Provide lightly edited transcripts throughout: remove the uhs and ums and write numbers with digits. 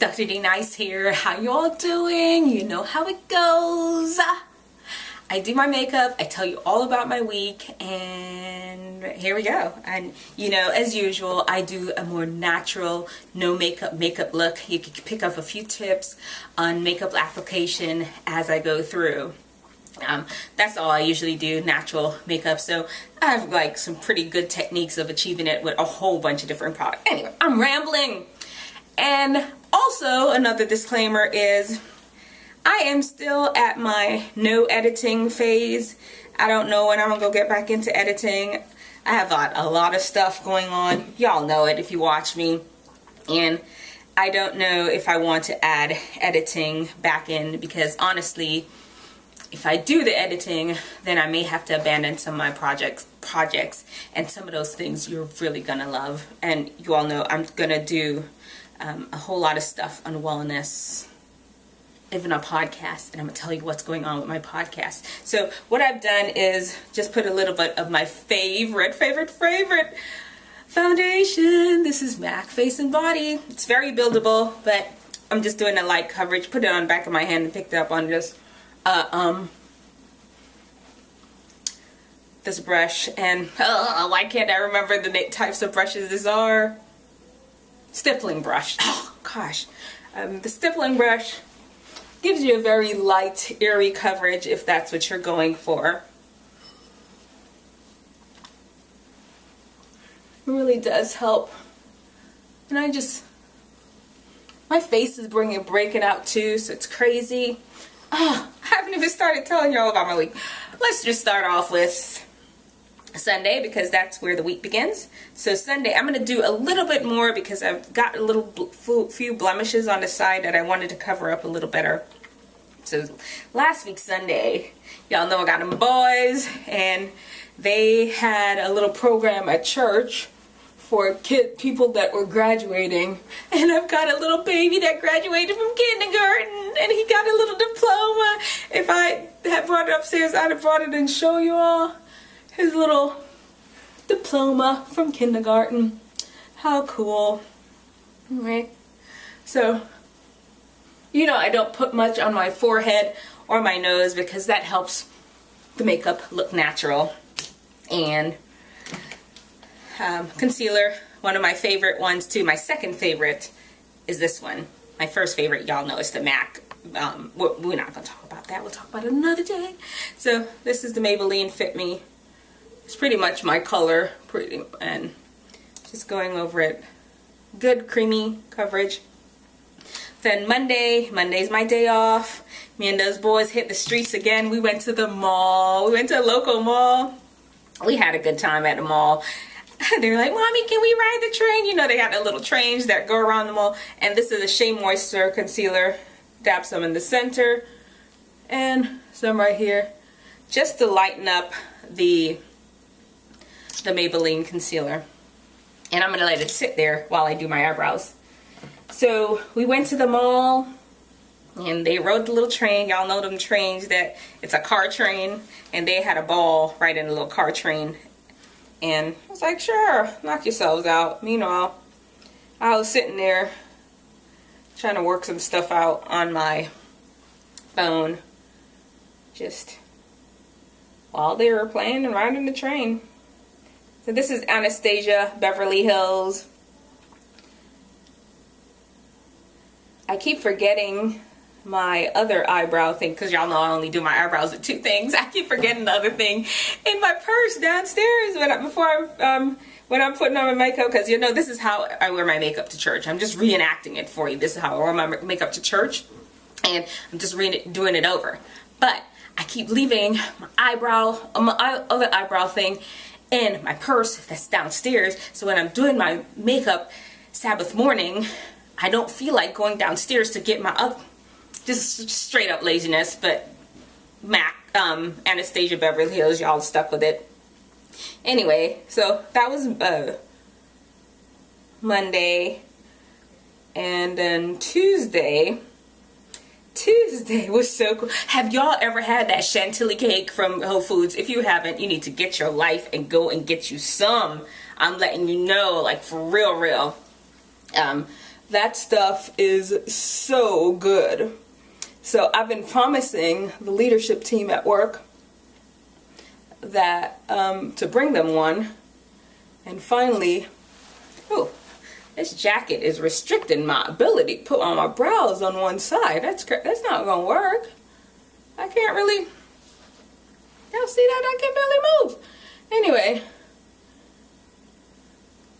Dr.D-Nice here. How you all doing? You know how it goes. I do my makeup, I tell you all about my week, and here we go. And you know, as usual, I do a more natural, no makeup look. You can pick up a few tips on makeup application as I go through. That's all I usually do, natural makeup. So I have like some pretty good techniques of achieving it with a whole bunch of different products. Anyway, I'm rambling. And also another disclaimer is I am still at my no editing phase. I don't know when I'm gonna go get back into editing. I have a lot of stuff going on. Y'all know it if you watch me. And I don't know if I want to add editing back in, because honestly, if I do the editing, then I may have to abandon some of my projects, and some of those things you're really gonna love. And you all know I'm gonna do a whole lot of stuff on wellness, even a podcast, and I'm gonna tell you what's going on with my podcast. So what I've done is just put a little bit of my favorite foundation. This is MAC Face and Body. It's very buildable, but I'm just doing a light coverage. Put it on the back of my hand and picked it up on just this brush. And why can't I remember the types of brushes these are? Stippling brush. Oh gosh, the stippling brush gives you a very light, airy coverage if that's what you're going for. It really does help. And my face is breaking out too, so it's crazy. Oh, I haven't even started telling y'all about my week. Let's just start off with Sunday, because that's where the week begins. So Sunday, I'm going to do a little bit more because I've got a few blemishes on the side that I wanted to cover up a little better. So last week Sunday, y'all know I got them boys, and they had a little program at church for people that were graduating, and I've got a little baby that graduated from kindergarten, and he got a little diploma. If I had brought it upstairs, I'd have brought it and show you all his little diploma from kindergarten. How cool. Alright, so you know I don't put much on my forehead or my nose because that helps the makeup look natural. And concealer, one of my favorite ones too. My second favorite is this one. My first favorite, y'all know, is the MAC. We're not going to talk about that. We'll talk about it another day. So this is the Maybeline Fit Me. It's pretty much my color, and just going over it. Good creamy coverage. Then Monday's my day off. Me and those boys hit the streets again. We went to the mall. We went to a local mall. We had a good time at the mall. They were like, "Mommy, can we ride the train?" You know, they got the little trains that go around the mall. And this is a Shea Moisture concealer. Dab some in the center and some right here, just to lighten up the Maybeline concealer. And I'm going to let it sit there while I do my eyebrows. So we went to the mall, and they rode the little train. Y'all know them trains, that it's a car train, and they had a ball right in the little car train. And I was like, sure, knock yourselves out. Meanwhile, I was sitting there trying to work some stuff out on my phone, just while they were playing and riding the train. So this is Anastasia Beverly Hills. I keep forgetting my other eyebrow thing, because y'all know I only do my eyebrows with two things. I keep forgetting the other thing in my purse downstairs when I'm putting on my makeup, because you know this is how I wear my makeup to church. I'm just reenacting it for you. This is how I wear my makeup to church, and I'm just doing it over. But I keep leaving my other eyebrow thing in my purse that's downstairs. So when I'm doing my makeup Sabbath morning, I don't feel like going downstairs to get my just straight up laziness. But Anastasia Beverly Hills, y'all stuck with it. Anyway, so that was Monday. And then Tuesday was so cool. Have y'all ever had that chantilly cake from Whole Foods? If you haven't, you need to get your life and go and get you some. I'm letting you know, like, for real. That stuff is so good. So I've been promising the leadership team at work that to bring them one, and finally, oh, this jacket is restricting my ability to put on my brows on one side. That's not gonna work. I can't really, y'all see that? I can barely move. Anyway,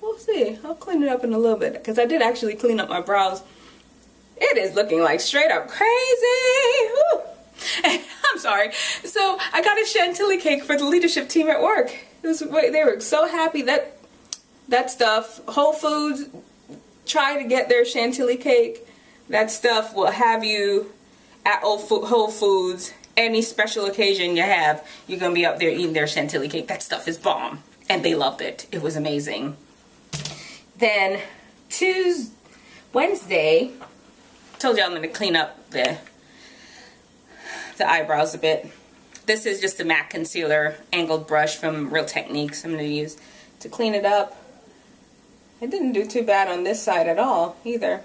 we'll see. I'll clean it up in a little bit, because I did actually clean up my brows. It is looking like straight up crazy. Woo. I'm sorry. So I got a chantilly cake for the leadership team at work. They were so happy. That stuff, Whole Foods, try to get their chantilly cake. That stuff will have you at Whole Foods. Any special occasion you have, you're going to be up there eating their chantilly cake. That stuff is bomb. And they loved it. It was amazing. Then Wednesday, told you I'm going to clean up the eyebrows a bit. This is just a MAC concealer angled brush from Real Techniques I'm going to use to clean it up. It didn't do too bad on this side at all either.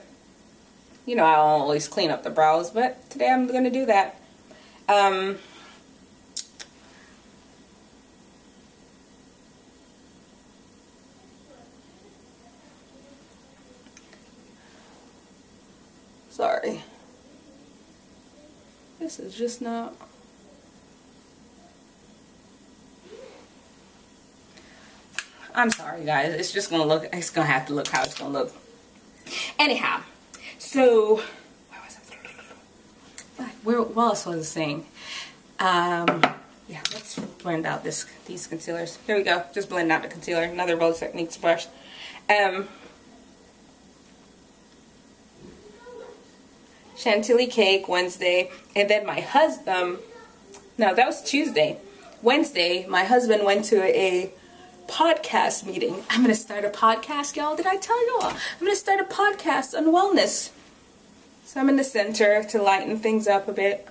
You know, I always clean up the brows, but today I'm going to do that. Sorry. This is just not... I'm sorry, guys. It's just gonna look, it's gonna have to look how it's gonna look. Anyhow, so where was I? What else was I saying? Yeah, let's blend out these concealers. Here we go. Just blend out the concealer. Another Real Techniques brush. Chantilly cake Wednesday, and then my husband. No, that was Tuesday. Wednesday, my husband went to a podcast meeting. I'm gonna start a podcast, y'all. Did I tell y'all? I'm gonna start a podcast on wellness. So I'm in the center to lighten things up a bit.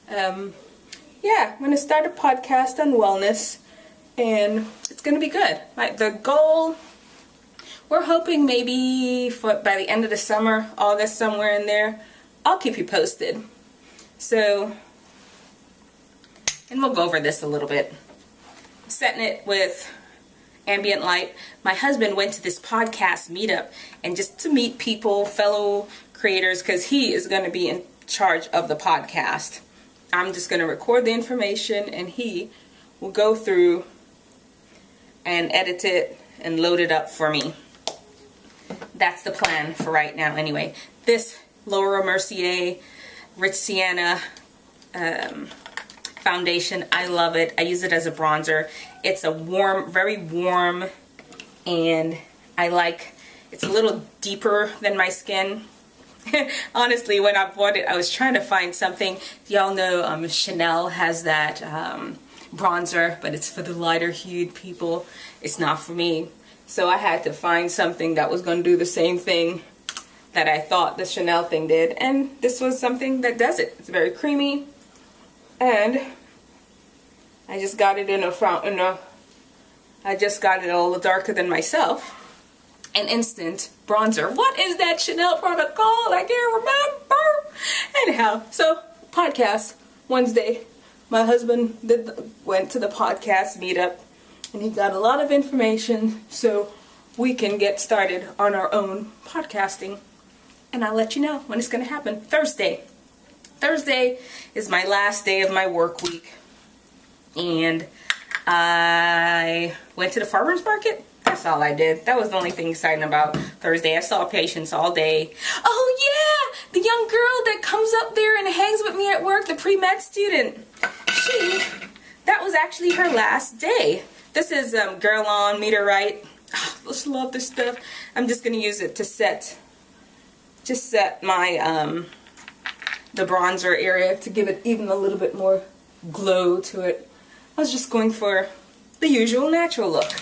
Yeah, I'm gonna start a podcast on wellness, and it's gonna be good. The goal, we're hoping maybe by the end of the summer, August, somewhere in there. I'll keep you posted. So, and we'll go over this a little bit. Setting it with ambient light. My husband went to this podcast meetup, and just to meet people, fellow creators, because he is going to be in charge of the podcast. I'm just going to record the information, and he will go through and edit it and load it up for me. That's the plan for right now anyway. This Laura Mercier Rich Sienna foundation, I love it. I use it as a bronzer. It's a warm, very warm, and I like, it's a little deeper than my skin. Honestly, when I bought it, I was trying to find something. Y'all know Chanel has that bronzer, but it's for the lighter hued people. It's not for me. So I had to find something that was going to do the same thing that I thought the Chanel thing did, and this was something that does it. It's very creamy, and I just got it I just got it a little darker than myself. An instant bronzer. What is that Chanel product called? I can't remember. Anyhow, so podcast Wednesday. My husband went to the podcast meetup, and he got a lot of information so we can get started on our own podcasting. And I'll let you know when it's going to happen. Thursday. Thursday is my last day of my work week. And I went to the farmer's market. That's all I did. That was the only thing exciting about Thursday. I saw patients all day. Oh yeah! The young girl that comes up there and hangs with me at work, the pre-med student. That was actually her last day. This is Guerlain meterorite. Oh, I just love this stuff. I'm just going to use it to set my the bronzer area to give it even a little bit more glow to it. I was just going for the usual natural look.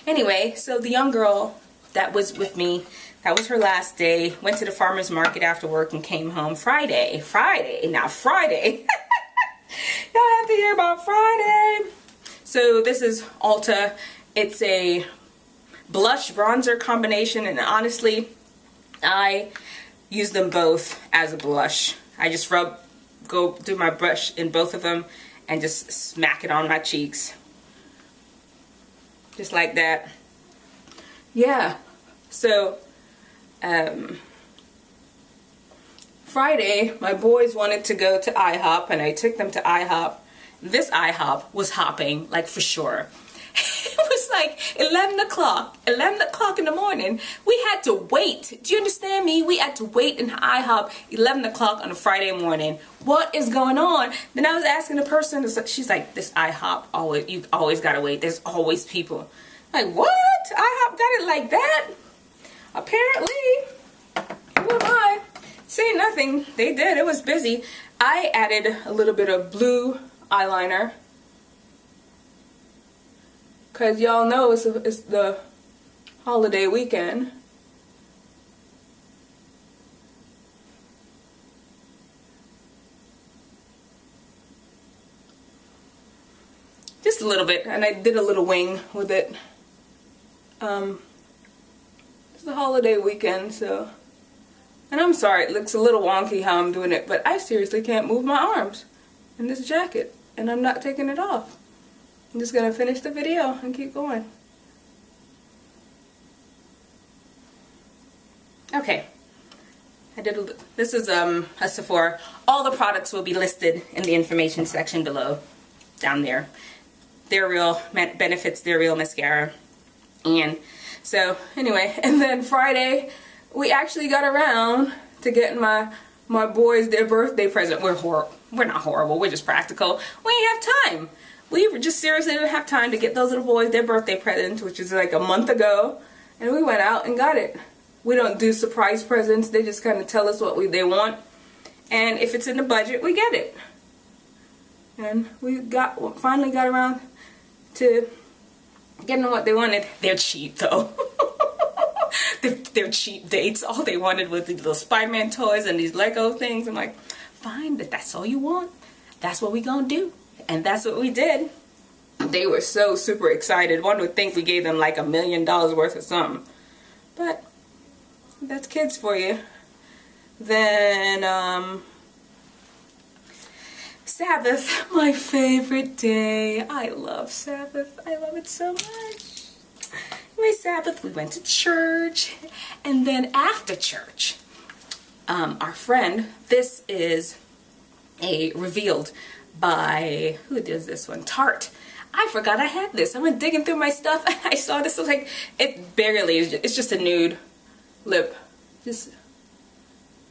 Anyway, so the young girl that was with me, that was her last day, went to the farmer's market after work and came home Friday. Now Friday. Y'all have to hear about Friday. So this is Ulta. It's a blush bronzer combination, and honestly, I use them both as a blush. I just go do my brush in both of them and just smack it on my cheeks. Just like that. Yeah. So, Friday, my boys wanted to go to IHOP, and I took them to IHOP. This IHOP was hopping, like, for sure. It was like 11 o'clock in the morning. We had to wait. Do you understand me? We had to wait in IHOP 11 o'clock on a Friday morning. What is going on? Then I was asking the person, she's like, this IHOP, you always gotta wait. There's always people. Like, what? IHOP got it like that? Apparently. Who am I? Say nothing. They did. It was busy. I added a little bit of blue eyeliner, because y'all know it's the holiday weekend. Just a little bit, and I did a little wing with it. It's the holiday weekend, so. And I'm sorry, it looks a little wonky how I'm doing it, but I seriously can't move my arms in this jacket, and I'm not taking it off. I'm just gonna finish the video and keep going. Okay, this is a Sephora. All the products will be listed in the information section below, down there. They're Real Benefits, They're Real mascara. And so anyway, and then Friday we actually got around to getting my boys their birthday present. We're not horrible, we're just practical. We ain't have time. We just seriously didn't have time to get those little boys their birthday present, which is like a month ago, and we went out and got it. We don't do surprise presents. They just kind of tell us what they want, and if it's in the budget, we get it. And we finally got around to getting them what they wanted. They're cheap though. They're cheap dates. All they wanted was these little Spider-Man toys and these Lego things. I'm like, fine, but that's all you want. That's what we gonna do. And that's what we did. They were so super excited. One would think we gave them like $1 million worth of something. But that's kids for you. Then, Sabbath, my favorite day. I love Sabbath. I love it so much. Anyway, Sabbath, we went to church. And then after church, our friend, this is a revealed by, who does this one? Tarte. I forgot I had this. I went digging through my stuff and I saw this. I was like, it barely is, it's just a nude lip. Just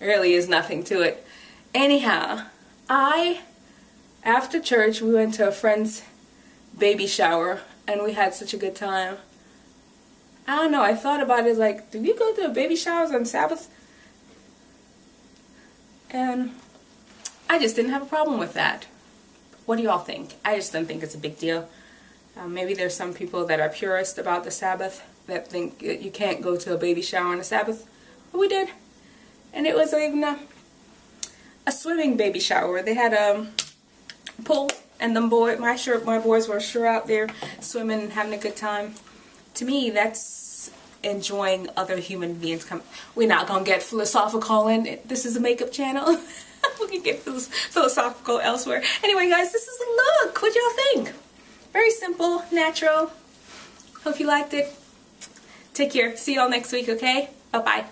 really is nothing to it. Anyhow, after church, we went to a friend's baby shower and we had such a good time. I don't know, I thought about it like, did you go to a baby showers on Sabbath? And I just didn't have a problem with that. What do y'all think? I just don't think it's a big deal. Maybe there's some people that are purist about the Sabbath that think you can't go to a baby shower on a Sabbath. But we did. And it was even a swimming baby shower. They had a pool and my boys were sure out there swimming and having a good time. To me, that's enjoying other human beings. We're not going to get philosophical in it. This is a makeup channel. We can get philosophical elsewhere. Anyway, guys, this is a look. What y'all think? Very simple, natural. Hope you liked it. Take care. See y'all next week, okay? Bye-bye.